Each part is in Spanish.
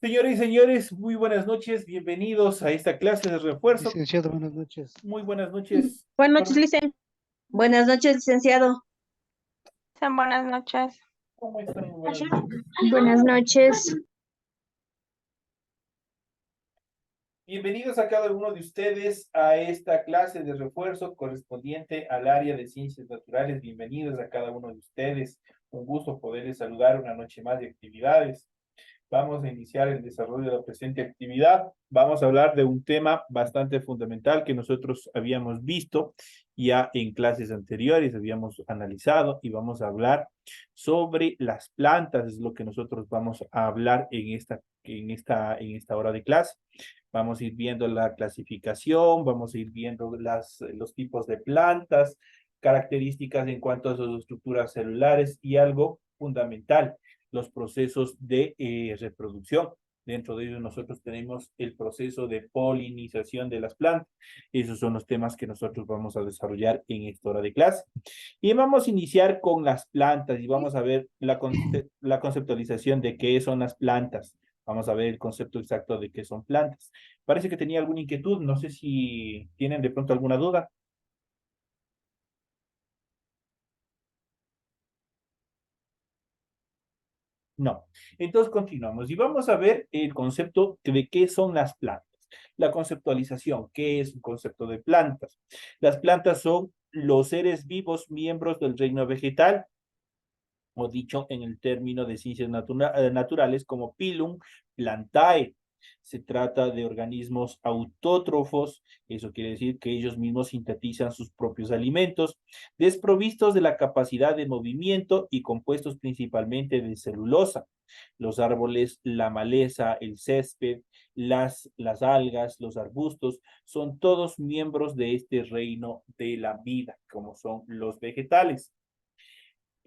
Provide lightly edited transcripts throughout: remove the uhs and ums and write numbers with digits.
Señores y señores, muy buenas noches, bienvenidos a esta clase de refuerzo. Licenciado, buenas noches. Muy buenas noches. Buenas noches, Licen. Buenas noches, licenciado. Sean buenas noches. ¿Cómo están? Muy buenas noches. Buenas noches. Bienvenidos a cada uno de ustedes a esta clase de refuerzo correspondiente al área de ciencias naturales. Bienvenidos a cada uno de ustedes. Un gusto poderles saludar una noche más de actividades. Vamos a iniciar el desarrollo de la presente actividad. Vamos a hablar de un tema bastante fundamental que nosotros habíamos visto ya en clases anteriores, habíamos analizado y vamos a hablar sobre las plantas, es lo que nosotros vamos a hablar en esta hora de clase. Vamos a ir viendo la clasificación, vamos a ir viendo los tipos de plantas, características en cuanto a sus estructuras celulares y algo fundamental, los procesos de reproducción. Dentro de ellos nosotros tenemos el proceso de polinización de las plantas. Esos son los temas que nosotros vamos a desarrollar en esta hora de clase. Y vamos a iniciar con las plantas y vamos a ver la conceptualización de qué son las plantas. Vamos a ver el concepto exacto de qué son plantas. Parece que tenía alguna inquietud, no sé si tienen de pronto alguna duda. No. Entonces continuamos y vamos a ver el concepto de qué son las plantas. La conceptualización, ¿qué es un concepto de plantas? Las plantas son los seres vivos miembros del reino vegetal, o dicho en el término de ciencias naturales como Pilum Plantae. Se trata de organismos autótrofos, eso quiere decir que ellos mismos sintetizan sus propios alimentos, desprovistos de la capacidad de movimiento y compuestos principalmente de celulosa. Los árboles, la maleza, el césped, las algas, los arbustos, son todos miembros de este reino de la vida, como son los vegetales.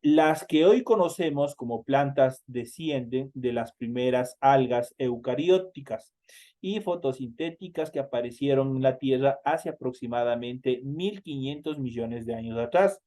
Las que hoy conocemos como plantas descienden de las primeras algas eucarióticas y fotosintéticas que aparecieron en la Tierra hace aproximadamente 1.500 millones de años atrás,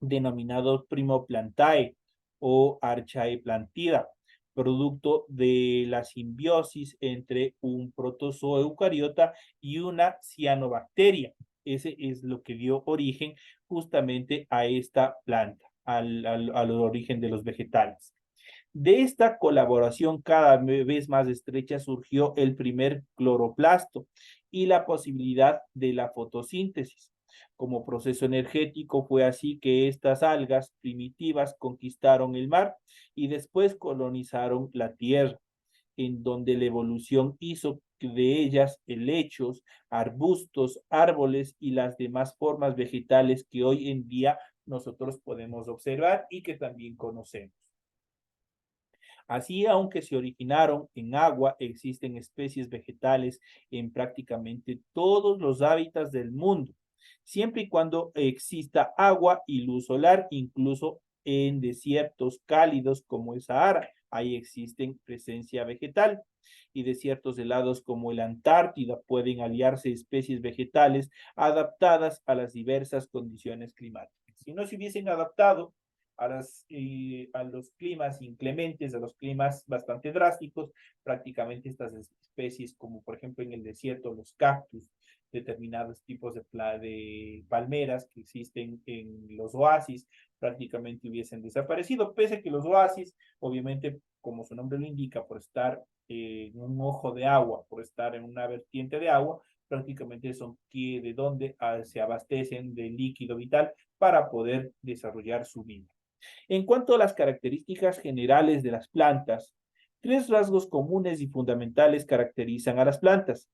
denominados Primoplantae o Archaeplantida, producto de la simbiosis entre un protozoo eucariota y una cianobacteria. Ese es lo que dio origen justamente a esta planta, al origen de los vegetales. De esta colaboración cada vez más estrecha surgió el primer cloroplasto y la posibilidad de la fotosíntesis. Como proceso energético fue así que estas algas primitivas conquistaron el mar y después colonizaron la tierra, en donde la evolución hizo de ellas helechos, arbustos, árboles y las demás formas vegetales que hoy en día nosotros podemos observar y que también conocemos. Así, aunque se originaron en agua, existen especies vegetales en prácticamente todos los hábitats del mundo, siempre y cuando exista agua y luz solar, incluso en desiertos cálidos como el Sahara. Ahí existen presencia vegetal. Y desiertos helados como la Antártida pueden aliarse especies vegetales adaptadas a las diversas condiciones climáticas. Si no se hubiesen adaptado a los climas inclementes, a los climas bastante drásticos, prácticamente estas especies, como por ejemplo en el desierto, los cactus, determinados tipos de palmeras que existen en los oasis, prácticamente hubiesen desaparecido, pese a que los oasis, obviamente, como su nombre lo indica, por estar en un ojo de agua, por estar en una vertiente de agua, prácticamente son de donde se abastecen de líquido vital para poder desarrollar su vida. En cuanto a las características generales de las plantas, tres rasgos comunes y fundamentales caracterizan a las plantas,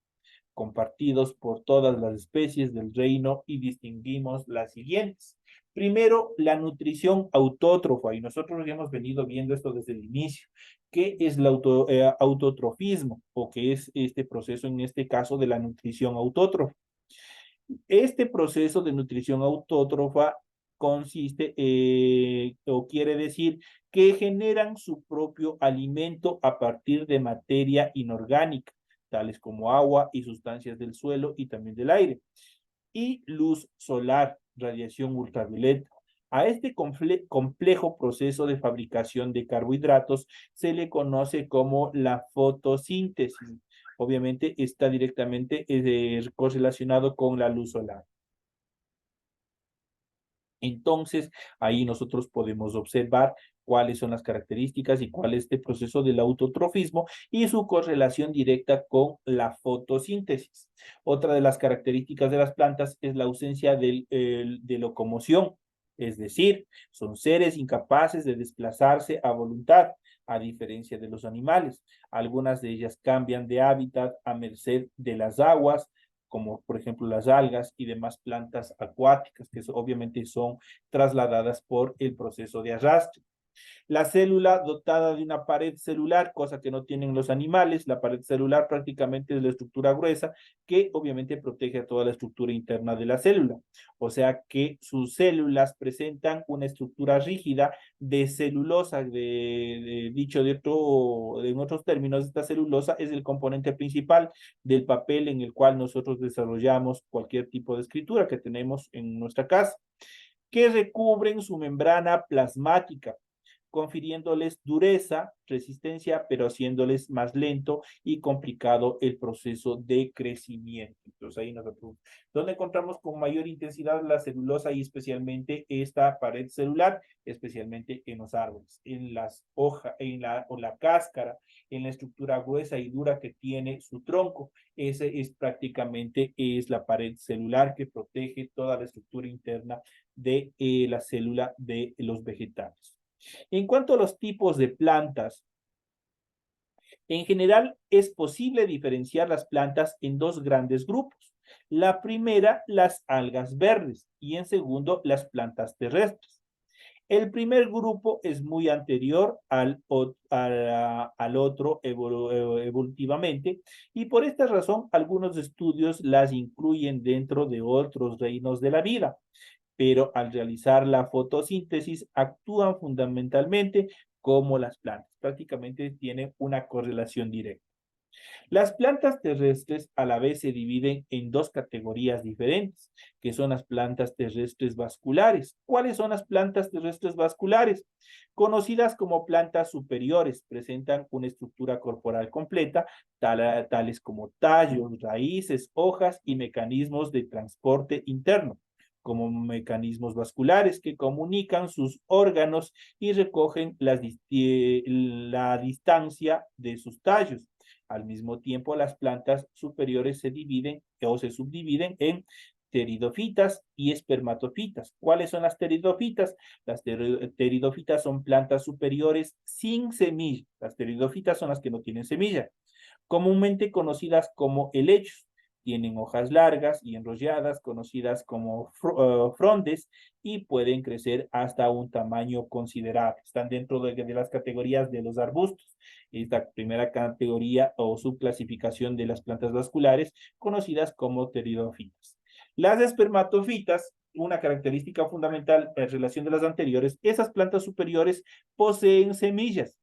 compartidos por todas las especies del reino, y distinguimos las siguientes. Primero, la nutrición autótrofa, y nosotros hemos venido viendo esto desde el inicio. ¿Qué es el autotrofismo? O qué es este proceso, en este caso, de la nutrición autótrofa. Este proceso de nutrición autótrofa consiste o quiere decir que generan su propio alimento a partir de materia inorgánica, tales como agua y sustancias del suelo y también del aire, y luz solar, radiación ultravioleta. A este complejo proceso de fabricación de carbohidratos se le conoce como la fotosíntesis. Obviamente está directamente correlacionado con la luz solar. Entonces, ahí nosotros podemos observar cuáles son las características y cuál es este proceso del autotrofismo y su correlación directa con la fotosíntesis. Otra de las características de las plantas es la ausencia de locomoción, es decir, son seres incapaces de desplazarse a voluntad, a diferencia de los animales. Algunas de ellas cambian de hábitat a merced de las aguas, como por ejemplo las algas y demás plantas acuáticas, que obviamente son trasladadas por el proceso de arrastre. La célula dotada de una pared celular, cosa que no tienen los animales. La pared celular prácticamente es la estructura gruesa que obviamente protege a toda la estructura interna de la célula. O sea que sus células presentan una estructura rígida de celulosa, dicho en otros términos, esta celulosa es el componente principal del papel en el cual nosotros desarrollamos cualquier tipo de escritura que tenemos en nuestra casa, que recubren su membrana plasmática, confiriéndoles dureza, resistencia, pero haciéndoles más lento y complicado el proceso de crecimiento. Entonces ahí donde encontramos con mayor intensidad la celulosa y especialmente esta pared celular, especialmente en los árboles, en las hojas, o la cáscara, en la estructura gruesa y dura que tiene su tronco. Ese es prácticamente la pared celular que protege toda la estructura interna de la célula de los vegetales. En cuanto a los tipos de plantas, en general es posible diferenciar las plantas en dos grandes grupos. La primera, las algas verdes, y en segundo, las plantas terrestres. El primer grupo es muy anterior al otro evolutivamente, y por esta razón algunos estudios las incluyen dentro de otros reinos de la vida, pero al realizar la fotosíntesis actúan fundamentalmente como las plantas. Prácticamente tienen una correlación directa. Las plantas terrestres a la vez se dividen en dos categorías diferentes, que son las plantas terrestres vasculares. ¿Cuáles son las plantas terrestres vasculares? Conocidas como plantas superiores, presentan una estructura corporal completa, tales como tallos, raíces, hojas y mecanismos de transporte interno, como mecanismos vasculares que comunican sus órganos y recogen la distancia de sus tallos. Al mismo tiempo, las plantas superiores se dividen o se subdividen en pteridofitas y espermatofitas. ¿Cuáles son las pteridofitas? Las pteridofitas son plantas superiores sin semilla. Las pteridofitas son las que no tienen semilla, comúnmente conocidas como helechos. Tienen hojas largas y enrolladas, conocidas como frondes, y pueden crecer hasta un tamaño considerable. Están dentro de las categorías de los arbustos. Esta primera categoría o subclasificación de las plantas vasculares, conocidas como pteridofitas. Las espermatofitas, una característica fundamental en relación de las anteriores, esas plantas superiores poseen semillas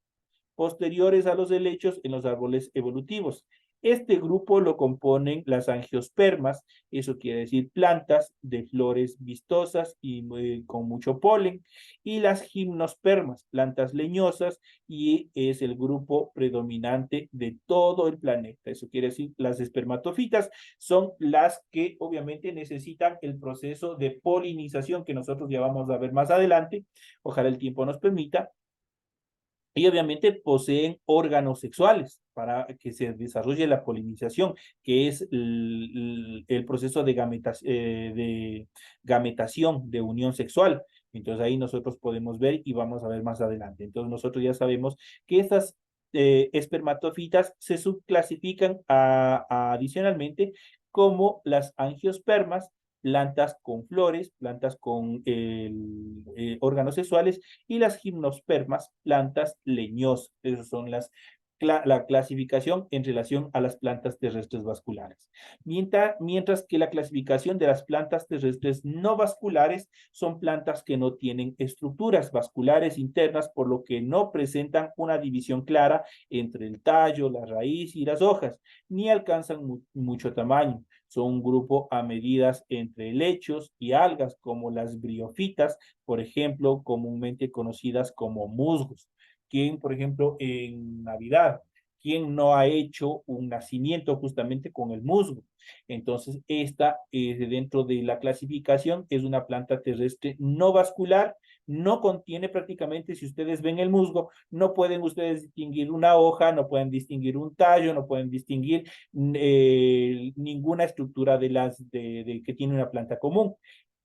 posteriores a los helechos en los árboles evolutivos. Este grupo lo componen las angiospermas, eso quiere decir plantas de flores vistosas y con mucho polen, y las gimnospermas, plantas leñosas, y es el grupo predominante de todo el planeta. Eso quiere decir, las espermatofitas son las que obviamente necesitan el proceso de polinización que nosotros ya vamos a ver más adelante, ojalá el tiempo nos permita, y obviamente poseen órganos sexuales para que se desarrolle la polinización, que es el proceso de gametación, de unión sexual. Entonces ahí nosotros podemos ver y vamos a ver más adelante. Entonces nosotros ya sabemos que estas espermatofitas se subclasifican adicionalmente como las angiospermas, plantas con flores, plantas con órganos sexuales, y las gimnospermas, plantas leñosas. Esas son la clasificación en relación a las plantas terrestres vasculares. Mientras que la clasificación de las plantas terrestres no vasculares son plantas que no tienen estructuras vasculares internas, por lo que no presentan una división clara entre el tallo, la raíz y las hojas, ni alcanzan mucho tamaño. son un grupo a medidas entre helechos y algas, como las briofitas, por ejemplo, comúnmente conocidas como musgos. ¿Quién, por ejemplo, en Navidad, quién no ha hecho un nacimiento justamente con el musgo? Entonces, esta dentro de la clasificación es una planta terrestre no vascular, no contiene prácticamente, si ustedes ven el musgo, no pueden ustedes distinguir una hoja, no pueden distinguir un tallo, no pueden distinguir ninguna estructura de que tiene una planta común.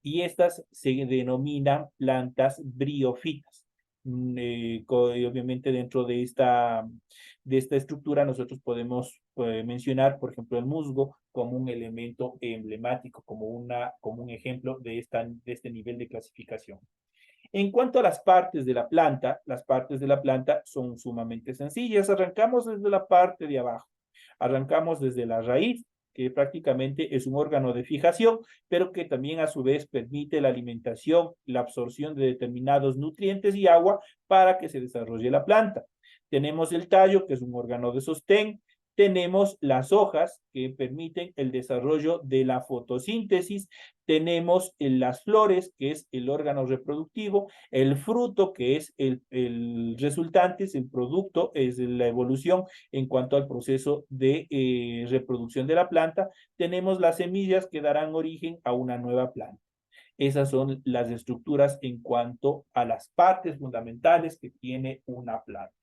Y estas se denominan plantas briófitas. Y obviamente dentro de esta estructura nosotros podemos mencionar, por ejemplo, el musgo como un elemento emblemático, como un ejemplo de este nivel de clasificación. En cuanto a las partes de la planta son sumamente sencillas. Arrancamos desde la parte de abajo. Arrancamos desde la raíz, que prácticamente es un órgano de fijación, pero que también a su vez permite la alimentación, la absorción de determinados nutrientes y agua para que se desarrolle la planta. Tenemos el tallo, que es un órgano de sostén. Tenemos las hojas que permiten el desarrollo de la fotosíntesis. Tenemos las flores, que es el órgano reproductivo. El fruto, que es el resultante, es el producto, es la evolución en cuanto al proceso de reproducción de la planta. Tenemos las semillas que darán origen a una nueva planta. Esas son las estructuras en cuanto a las partes fundamentales que tiene una planta.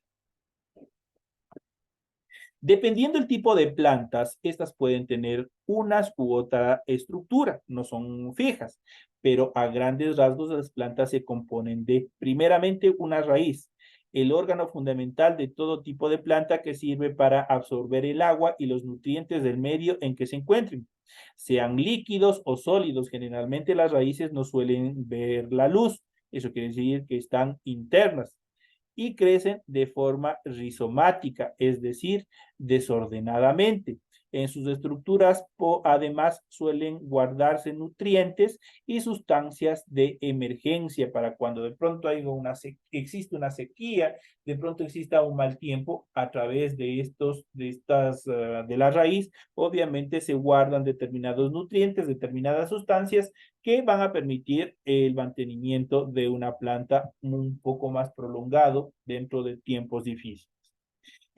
Dependiendo del tipo de plantas, estas pueden tener unas u otra estructura, no son fijas, pero a grandes rasgos las plantas se componen de, primeramente, una raíz, el órgano fundamental de todo tipo de planta que sirve para absorber el agua y los nutrientes del medio en que se encuentren, sean líquidos o sólidos. Generalmente las raíces no suelen ver la luz, eso quiere decir que están internas y crecen de forma rizomática, es decir, desordenadamente. En sus estructuras, además, suelen guardarse nutrientes y sustancias de emergencia para cuando de pronto existe una sequía, de pronto exista un mal tiempo, a través de la raíz, obviamente se guardan determinados nutrientes, determinadas sustancias que van a permitir el mantenimiento de una planta un poco más prolongado dentro de tiempos difíciles.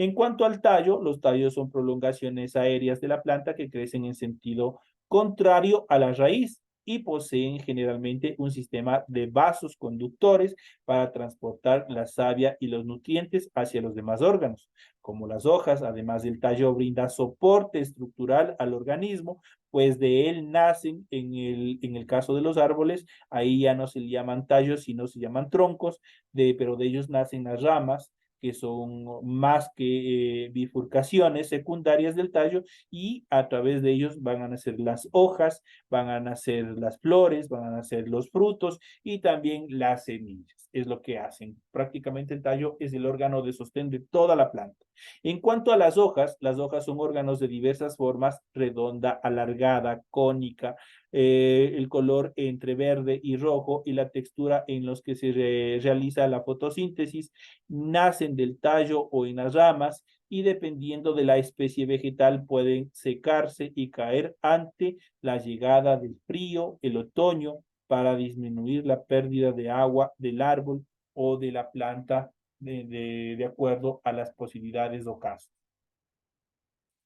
En cuanto al tallo, los tallos son prolongaciones aéreas de la planta que crecen en sentido contrario a la raíz y poseen generalmente un sistema de vasos conductores para transportar la savia y los nutrientes hacia los demás órganos. Como las hojas, además del tallo brinda soporte estructural al organismo, pues de él nacen, en el caso de los árboles, ahí ya no se le llaman tallos, sino se llaman troncos, pero de ellos nacen las ramas, que son más que bifurcaciones secundarias del tallo, y a través de ellos van a nacer las hojas, van a nacer las flores, van a nacer los frutos y también las semillas. Es lo que hacen. Prácticamente el tallo es el órgano de sostén de toda la planta. En cuanto a las hojas son órganos de diversas formas: redonda, alargada, cónica, el color entre verde y rojo y la textura en los que se realiza la fotosíntesis. Nacen del tallo o en las ramas y dependiendo de la especie vegetal pueden secarse y caer ante la llegada del frío, el otoño, para disminuir la pérdida de agua del árbol o de la planta de acuerdo a las posibilidades o casos.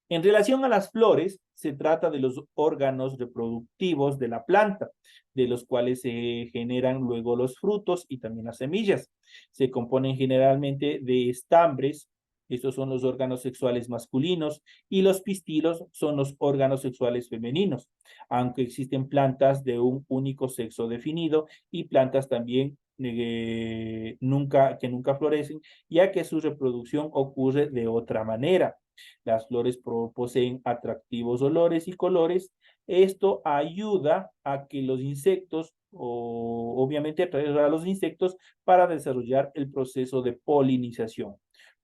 En relación a las flores, se trata de los órganos reproductivos de la planta, de los cuales se generan luego los frutos y también las semillas. Se componen generalmente de estambres, estos son los órganos sexuales masculinos, y los pistilos son los órganos sexuales femeninos, aunque existen plantas de un único sexo definido y plantas también que nunca florecen, ya que su reproducción ocurre de otra manera. Las flores poseen atractivos olores y colores. Esto ayuda a que los insectos, o obviamente atraer a los insectos para desarrollar el proceso de polinización,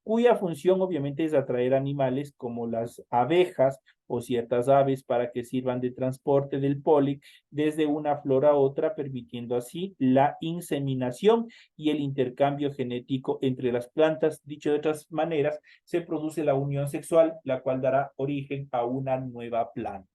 cuya función obviamente es atraer animales como las abejas o ciertas aves para que sirvan de transporte del polen desde una flor a otra, permitiendo así la inseminación y el intercambio genético entre las plantas. Dicho de otras maneras, se produce la unión sexual, la cual dará origen a una nueva planta.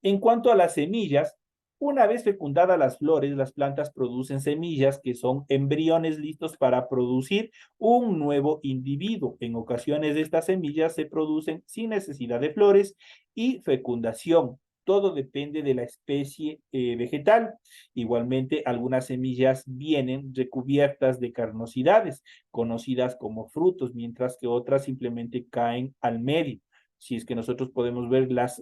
En cuanto a las semillas, una vez fecundadas las flores, las plantas producen semillas que son embriones listos para producir un nuevo individuo. En ocasiones estas semillas se producen sin necesidad de flores y fecundación. Todo depende de la especie vegetal. Igualmente, algunas semillas vienen recubiertas de carnosidades, conocidas como frutos, mientras que otras simplemente caen al medio. Si es que nosotros podemos ver las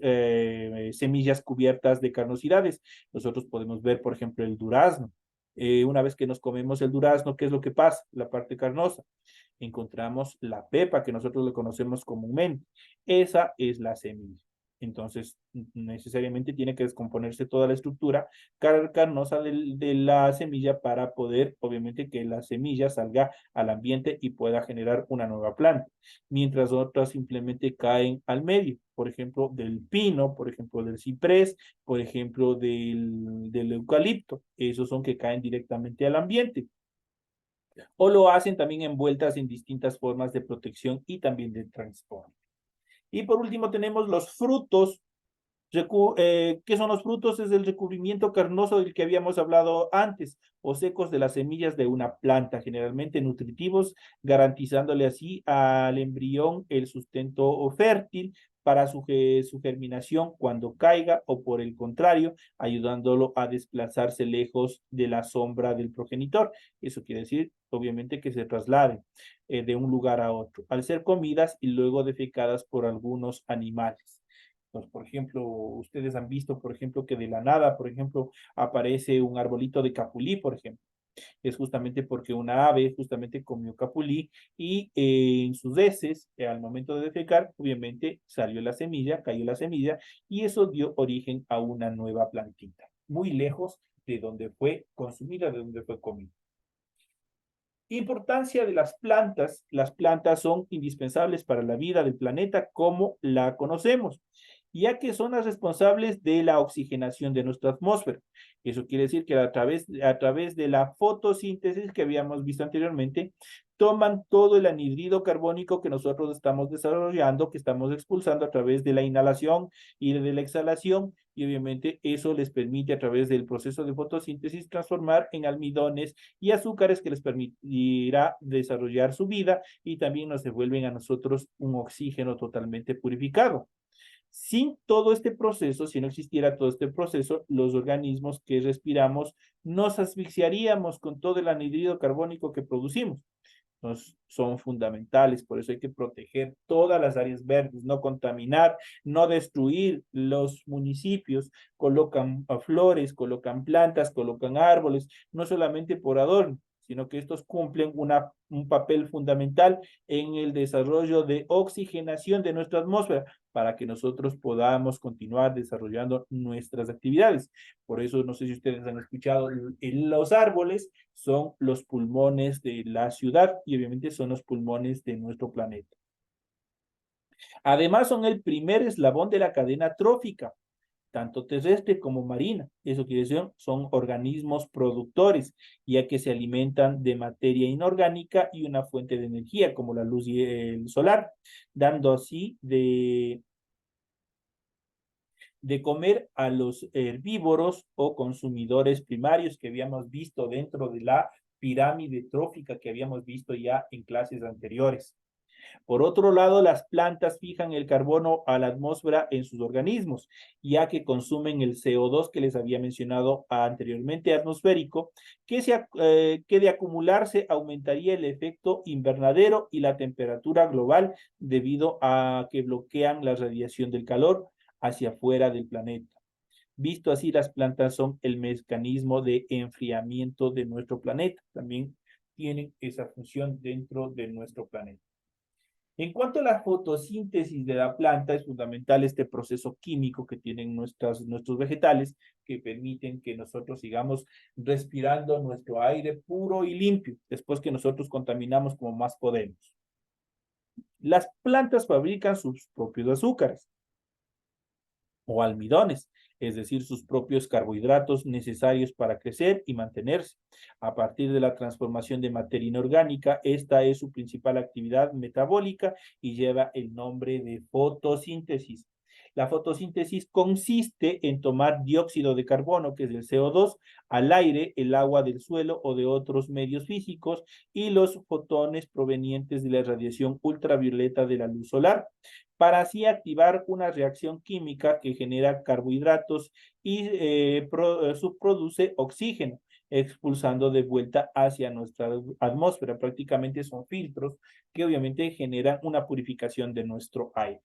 semillas cubiertas de carnosidades, nosotros podemos ver, por ejemplo, el durazno. Una vez que nos comemos el durazno, ¿qué es lo que pasa? La parte carnosa. Encontramos la pepa, que nosotros le conocemos comúnmente. Esa es la semilla. Entonces, necesariamente tiene que descomponerse toda la estructura carnosa de la semilla para poder, obviamente, que la semilla salga al ambiente y pueda generar una nueva planta, mientras otras simplemente caen al medio, por ejemplo, del pino, por ejemplo, del ciprés, por ejemplo, del eucalipto. Esos son que caen directamente al ambiente. O lo hacen también envueltas en distintas formas de protección y también de transporte. Y por último tenemos los frutos. ¿Qué son los frutos? Es el recubrimiento carnoso del que habíamos hablado antes, o secos de las semillas de una planta, generalmente nutritivos, garantizándole así al embrión el sustento fértil para su germinación cuando caiga, o por el contrario, ayudándolo a desplazarse lejos de la sombra del progenitor. Eso quiere decir, obviamente, que se trasladen de un lugar a otro, al ser comidas y luego defecadas por algunos animales. Entonces, por ejemplo, ustedes han visto, por ejemplo, que de la nada, por ejemplo, aparece un arbolito de capulí, por ejemplo. Es justamente porque una ave justamente comió capulí y en sus heces, al momento de defecar, obviamente salió la semilla, cayó la semilla y eso dio origen a una nueva plantita, muy lejos de donde fue consumida, de donde fue comida. Importancia de las plantas son indispensables para la vida del planeta como la conocemos, ya que son las responsables de la oxigenación de nuestra atmósfera. Eso quiere decir que a través de la fotosíntesis que habíamos visto anteriormente, toman todo el anhídrido carbónico que nosotros estamos desarrollando, que estamos expulsando a través de la inhalación y de la exhalación, y obviamente eso les permite a través del proceso de fotosíntesis transformar en almidones y azúcares que les permitirá desarrollar su vida y también nos devuelven a nosotros un oxígeno totalmente purificado. Sin todo este proceso, si no existiera todo este proceso, los organismos que respiramos nos asfixiaríamos con todo el anhídrido carbónico que producimos. Son fundamentales, por eso hay que proteger todas las áreas verdes, no contaminar, no destruir los municipios, colocan flores, colocan plantas, colocan árboles, no solamente por adorno, sino que estos cumplen un papel fundamental en el desarrollo de oxigenación de nuestra atmósfera para que nosotros podamos continuar desarrollando nuestras actividades. Por eso, no sé si ustedes han escuchado, los árboles son los pulmones de la ciudad y obviamente son los pulmones de nuestro planeta. Además, son el primer eslabón de la cadena trófica, tanto terrestre como marina. Eso quiere decir, son organismos productores, ya que se alimentan de materia inorgánica y una fuente de energía, como la luz y el solar, dando así de comer a los herbívoros o consumidores primarios que habíamos visto dentro de la pirámide trófica que habíamos visto ya en clases anteriores. Por otro lado, las plantas fijan el carbono a la atmósfera en sus organismos, ya que consumen el CO2 que les había mencionado anteriormente, atmosférico, que de acumularse aumentaría el efecto invernadero y la temperatura global debido a que bloquean la radiación del calor hacia afuera del planeta. Visto así, las plantas son el mecanismo de enfriamiento de nuestro planeta. También tienen esa función dentro de nuestro planeta. En cuanto a la fotosíntesis de la planta, es fundamental este proceso químico que tienen nuestros vegetales, que permiten que nosotros sigamos respirando nuestro aire puro y limpio, después que nosotros contaminamos como más podemos. Las plantas fabrican sus propios azúcares o almidones, es decir, sus propios carbohidratos necesarios para crecer y mantenerse. A partir de la transformación de materia inorgánica, esta es su principal actividad metabólica y lleva el nombre de fotosíntesis. La fotosíntesis consiste en tomar dióxido de carbono, que es el CO2, al aire, el agua del suelo o de otros medios físicos y los fotones provenientes de la radiación ultravioleta de la luz solar, para así activar una reacción química que genera carbohidratos y subproduce oxígeno, expulsando de vuelta hacia nuestra atmósfera. Prácticamente son filtros que obviamente generan una purificación de nuestro aire.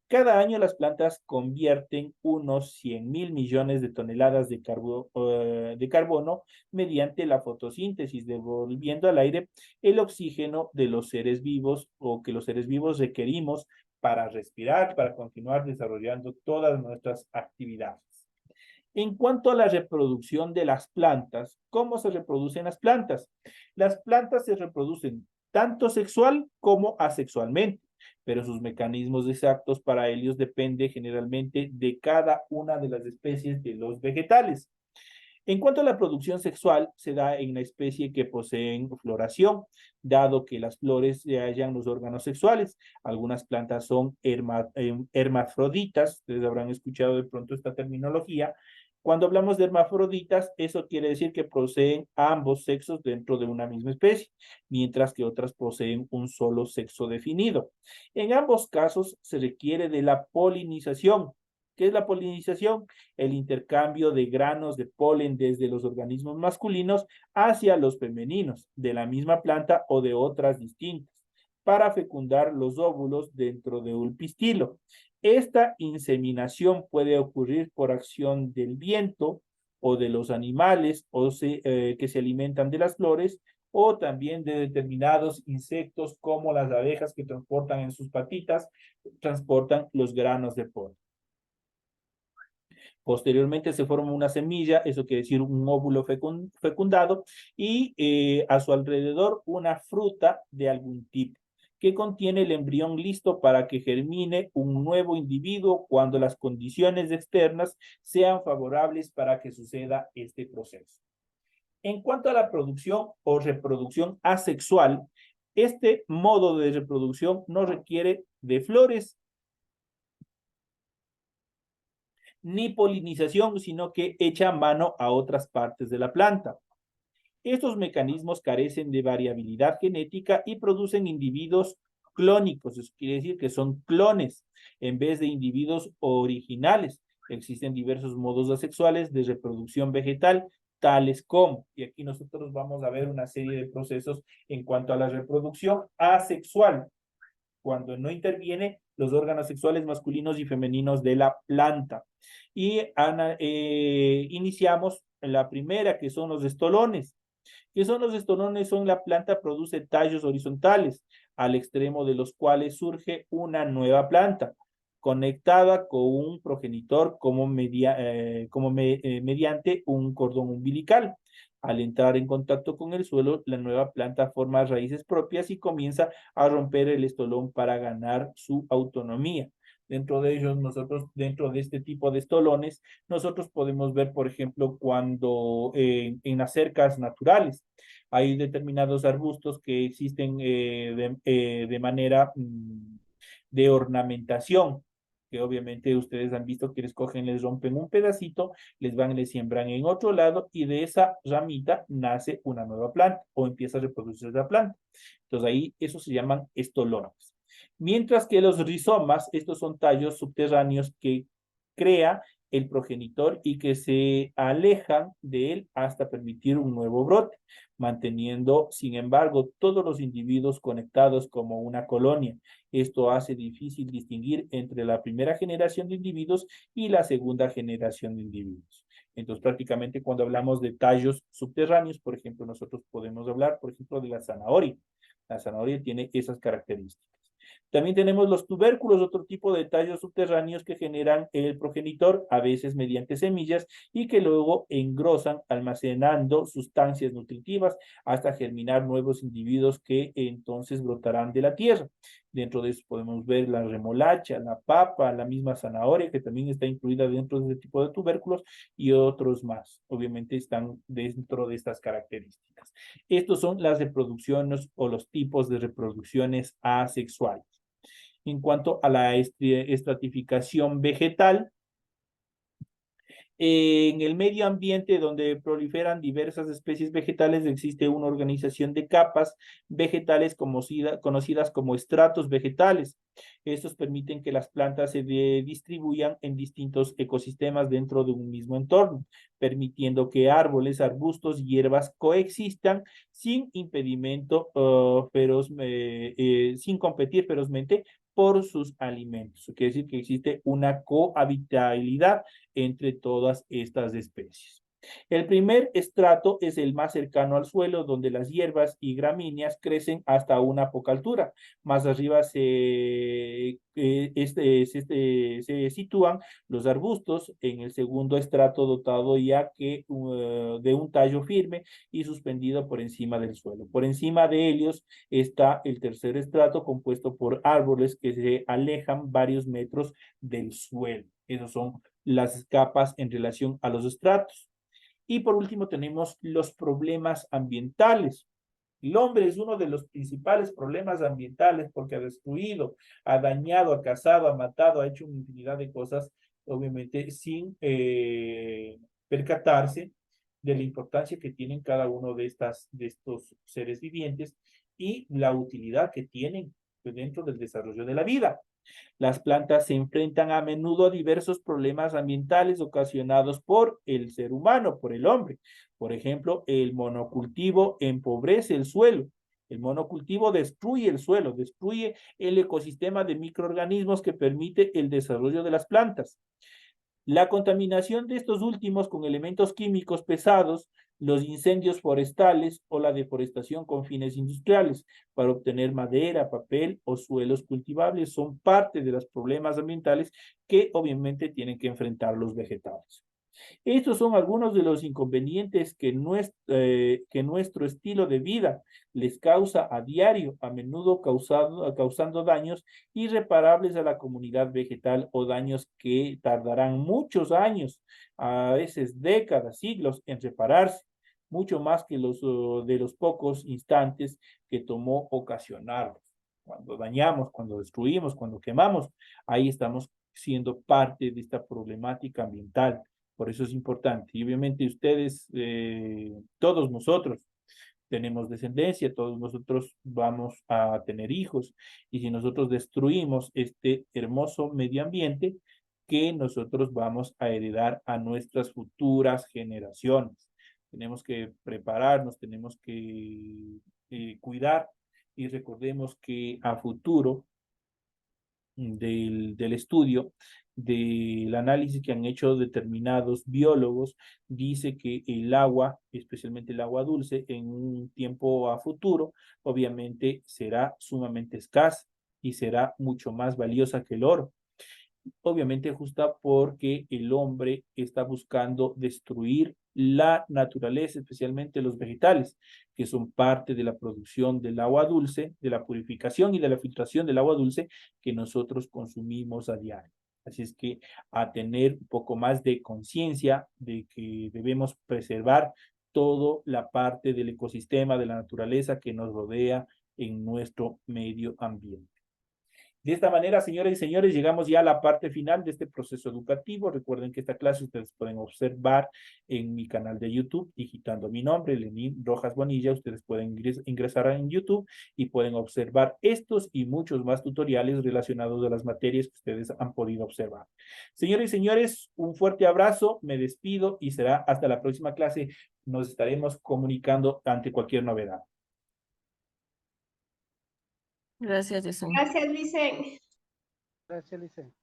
Cada año las plantas convierten unos 100.000 millones de toneladas de carbono mediante la fotosíntesis, devolviendo al aire el oxígeno de los seres vivos o que los seres vivos requerimos para respirar, para continuar desarrollando todas nuestras actividades. En cuanto a la reproducción de las plantas, ¿cómo se reproducen las plantas? Las plantas se reproducen tanto sexual como asexualmente, pero sus mecanismos exactos para ellos dependen generalmente de cada una de las especies de los vegetales. En cuanto a la producción sexual, se da en la especie que poseen floración, dado que las flores se hallan los órganos sexuales. Algunas plantas son hermafroditas, ustedes habrán escuchado de pronto esta terminología. Cuando hablamos de hermafroditas, eso quiere decir que poseen ambos sexos dentro de una misma especie, mientras que otras poseen un solo sexo definido. En ambos casos se requiere de la polinización. ¿Qué es la polinización? El intercambio de granos de polen desde los organismos masculinos hacia los femeninos, de la misma planta o de otras distintas, para fecundar los óvulos dentro de un pistilo. Esta inseminación puede ocurrir por acción del viento o de los animales que se alimentan de las flores, o también de determinados insectos como las abejas que transportan en sus patitas, transportan los granos de polen. Posteriormente se forma una semilla, eso quiere decir un óvulo fecundado, y a su alrededor una fruta de algún tipo, que contiene el embrión listo para que germine un nuevo individuo cuando las condiciones externas sean favorables para que suceda este proceso. En cuanto a la producción o reproducción asexual, este modo de reproducción no requiere de flores ni polinización, sino que echa mano a otras partes de la planta. Estos mecanismos carecen de variabilidad genética y producen individuos clónicos, eso quiere decir que son clones en vez de individuos originales. Existen diversos modos asexuales de reproducción vegetal, tales como, y aquí nosotros vamos a ver una serie de procesos en cuanto a la reproducción asexual, cuando no interviene los órganos sexuales masculinos y femeninos de la planta. Y iniciamos la primera, que son los estolones. ¿Qué son los estolones? La planta produce tallos horizontales, al extremo de los cuales surge una nueva planta, conectada con un progenitor mediante un cordón umbilical. Al entrar en contacto con el suelo, la nueva planta forma raíces propias y comienza a romper el estolón para ganar su autonomía. Dentro de ellos, dentro de este tipo de estolones, nosotros podemos ver, por ejemplo, cuando en las cercas naturales hay determinados arbustos que existen de manera de ornamentación, que obviamente ustedes han visto que les cogen, les rompen un pedacito, les siembran en otro lado y de esa ramita nace una nueva planta o empieza a reproducirse la planta. Entonces ahí eso se llaman estolones. Mientras que los rizomas, estos son tallos subterráneos que crea el progenitor y que se alejan de él hasta permitir un nuevo brote, manteniendo, sin embargo, todos los individuos conectados como una colonia. Esto hace difícil distinguir entre la primera generación de individuos y la segunda generación de individuos. Entonces, prácticamente cuando hablamos de tallos subterráneos, por ejemplo, nosotros podemos hablar, por ejemplo, de la zanahoria. La zanahoria tiene esas características. También tenemos los tubérculos, otro tipo de tallos subterráneos que generan el progenitor, a veces mediante semillas, y que luego engrosan almacenando sustancias nutritivas hasta germinar nuevos individuos que entonces brotarán de la tierra. Dentro de eso podemos ver la remolacha, la papa, la misma zanahoria, que también está incluida dentro de este tipo de tubérculos, y otros más. Obviamente están dentro de estas características. Estos son las reproducciones o los tipos de reproducciones asexuales. En cuanto a la estratificación vegetal, en el medio ambiente donde proliferan diversas especies vegetales existe una organización de capas vegetales conocidas como estratos vegetales. Estos permiten que las plantas se distribuyan en distintos ecosistemas dentro de un mismo entorno, permitiendo que árboles, arbustos y hierbas coexistan sin impedimento, sin competir ferozmente por sus alimentos. Eso quiere decir que existe una cohabitabilidad entre todas estas especies. El primer estrato es el más cercano al suelo, donde las hierbas y gramíneas crecen hasta una poca altura. Más arriba se sitúan los arbustos, en el segundo estrato dotado ya que de un tallo firme y suspendido por encima del suelo. Por encima de ellos está el tercer estrato, compuesto por árboles que se alejan varios metros del suelo. Esos son las capas en relación a los estratos. Y por último tenemos los problemas ambientales. El hombre es uno de los principales problemas ambientales porque ha destruido, ha dañado, ha cazado, ha matado, ha hecho una infinidad de cosas, obviamente sin percatarse de la importancia que tienen cada uno de estos seres vivientes y la utilidad que tienen dentro del desarrollo de la vida. Las plantas se enfrentan a menudo a diversos problemas ambientales ocasionados por el ser humano, por el hombre. Por ejemplo, el monocultivo empobrece el suelo. El monocultivo destruye el suelo, destruye el ecosistema de microorganismos que permite el desarrollo de las plantas. La contaminación de estos últimos con elementos químicos pesados, los incendios forestales o la deforestación con fines industriales para obtener madera, papel o suelos cultivables son parte de los problemas ambientales que obviamente tienen que enfrentar los vegetales. Estos son algunos de los inconvenientes que nuestro estilo de vida les causa a diario, a menudo causando daños irreparables a la comunidad vegetal o daños que tardarán muchos años, a veces décadas, siglos en repararse, mucho más que de los pocos instantes que tomó ocasionarlos. Cuando dañamos, cuando destruimos, cuando quemamos, ahí estamos siendo parte de esta problemática ambiental. Por eso es importante. Y obviamente ustedes, todos nosotros, tenemos descendencia, todos nosotros vamos a tener hijos. Y si nosotros destruimos este hermoso medio ambiente, que nosotros vamos a heredar a nuestras futuras generaciones. Tenemos que prepararnos, tenemos que cuidar y recordemos que a futuro del estudio, del análisis que han hecho determinados biólogos, dice que el agua, especialmente el agua dulce, en un tiempo a futuro, obviamente será sumamente escasa y será mucho más valiosa que el oro. Obviamente justa porque el hombre está buscando destruir la naturaleza, especialmente los vegetales, que son parte de la producción del agua dulce, de la purificación y de la filtración del agua dulce que nosotros consumimos a diario. Así es que a tener un poco más de conciencia de que debemos preservar toda la parte del ecosistema, de la naturaleza que nos rodea en nuestro medio ambiente. De esta manera, señoras y señores, llegamos ya a la parte final de este proceso educativo. Recuerden que esta clase ustedes pueden observar en mi canal de YouTube, digitando mi nombre, Lenín Rojas Bonilla. Ustedes pueden ingresar en YouTube y pueden observar estos y muchos más tutoriales relacionados a las materias que ustedes han podido observar. Señoras y señores, un fuerte abrazo, me despido y será hasta la próxima clase. Nos estaremos comunicando ante cualquier novedad. Gracias, Licen. Gracias, Licen. Gracias, Licen.